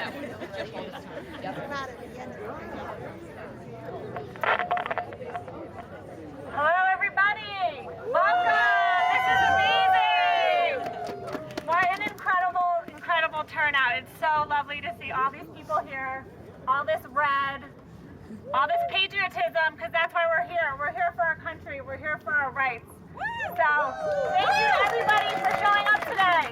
Hello, everybody. Welcome. This is amazing. What an incredible turnout. It's so lovely to see all these people here, all this red, all this patriotism, because that's why we're here. We're here for our country. We're here for our rights. So thank you to everybody for showing up today.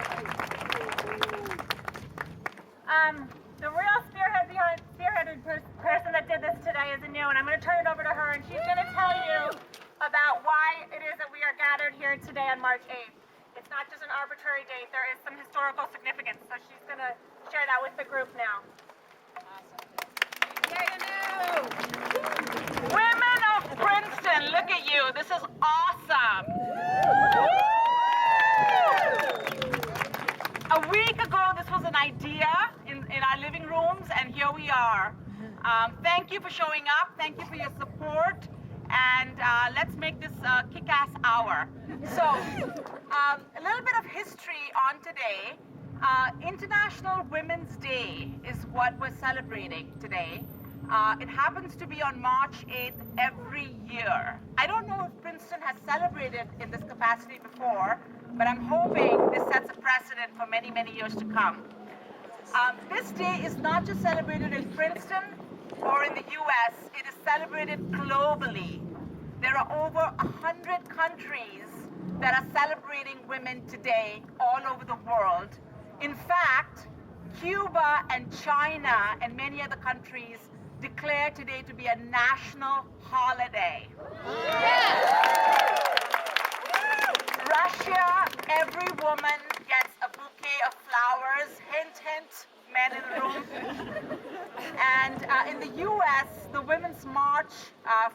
The real spearheaded person that did this today is Anu, and I'm going to turn it over to her, and she's going to tell you about why it is that we are gathered here today on March 8th. It's not just an arbitrary date. There is some historical significance, so she's going to share that with the group now. Yay, Anu! Women of Princeton, look at you. This is awesome. A week ago, this was an idea in our living rooms, and here we are. Thank you for showing up. Thank you for your support. And let's make this a kick-ass hour. So, a little bit of history on today. International Women's Day is what we're celebrating today. It happens to be on March 8th every year. I don't know if Princeton has celebrated in this capacity before, but I'm hoping this sets a precedent for many, many years to come. This day is not just celebrated in Princeton or in the US, it is celebrated globally. There are over 100 countries that are celebrating women today all over the world. In fact, Cuba and China and many other countries declare today to be a national holiday. Russia, every woman gets a bouquet of flowers, hint, hint, men in the room. And in the US, the Women's March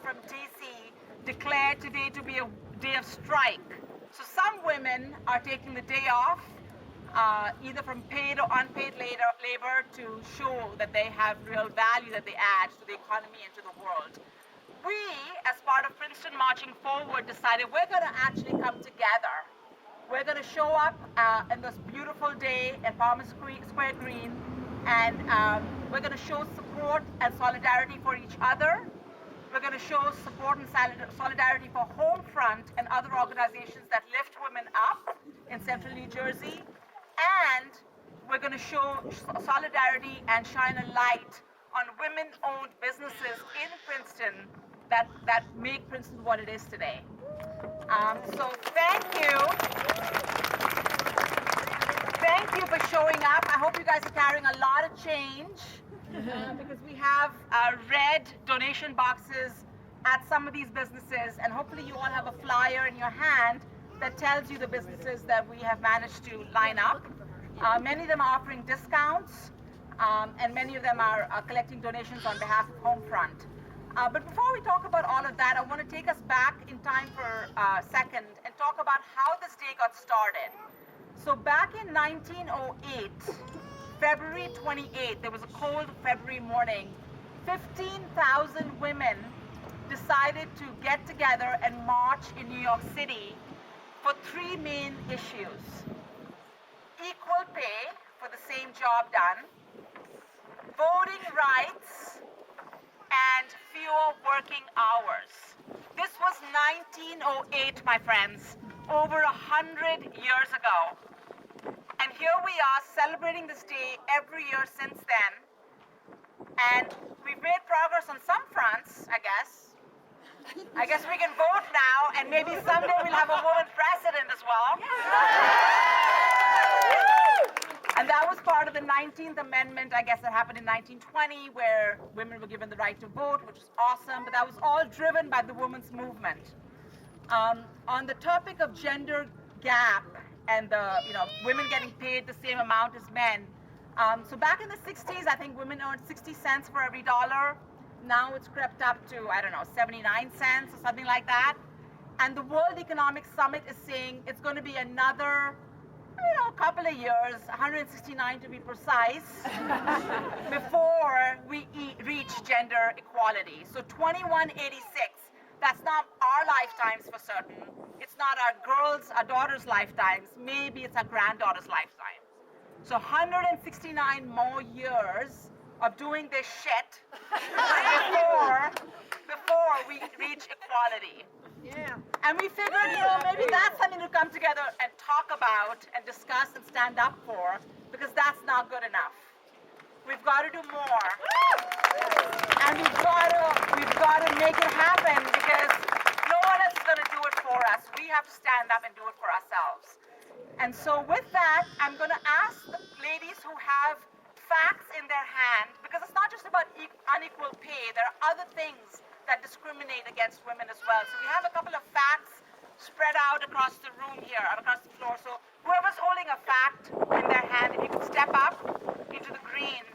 from DC declared today to be a day of strike. So some women are taking the day off, either from paid or unpaid labor to show that they have real value that they add to the economy and to the world. We, as part of Princeton Marching Forward, decided we're going to actually come together. We're going to show up on this beautiful day at Palmer Square Green, and we're going to show support and solidarity for each other. We're going to show support and solidarity for Homefront and other organizations that lift women up in central New Jersey. And we're going to show solidarity and shine a light on women-owned businesses in Princeton that make Princeton what it is today. So thank you. Thank you for showing up. I hope you guys are carrying a lot of change because we have red donation boxes at some of these businesses, and hopefully you all have a flyer in your hand that tells you the businesses that we have managed to line up. Many of them are offering discounts, and many of them are collecting donations on behalf of Homefront. But before we talk about all of that, I want to take us back in time for a second and talk about how this day got started. So back in 1908, February 28th, there was a cold February morning, 15,000 women decided to get together and march in New York City for three main issues: equal pay for the same job done, voting rights, and fewer working hours. This was 1908, my friends, over 100 years ago. And here we are celebrating this day every year since then. And we've made progress on some fronts, I guess. I guess we can vote now, and maybe someday we'll have a woman president as well. And that was part of the 19th Amendment, I guess, that happened in 1920, where women were given the right to vote, which is awesome, but that was all driven by the women's movement. On the topic of gender gap and the, women getting paid the same amount as men, so back in the 60s, I think women earned 60 cents for every dollar. Now it's crept up to, 79 cents or something like that. And the World Economic Summit is saying it's going to be another, couple of years, 169 to be precise, before we reach gender equality. So 2186, that's not our lifetimes for certain. It's not our daughters' lifetimes. Maybe it's our granddaughters' lifetimes. So 169 more years of doing this shit before we reach equality. Yeah. And we figured, maybe that's something to come together and talk about and discuss and stand up for, because that's not good enough. We've got to do more. And we've got to make it happen, because no one else is going to do it for us. We have to stand up and do it for ourselves. And so with that, I'm going to ask the ladies who have facts in their hand, because it's not just about unequal pay. There are other things that discriminate against women as well. So we have a couple of facts spread out across the room here, across the floor. So whoever's holding a fact in their hand, if you could step up into the green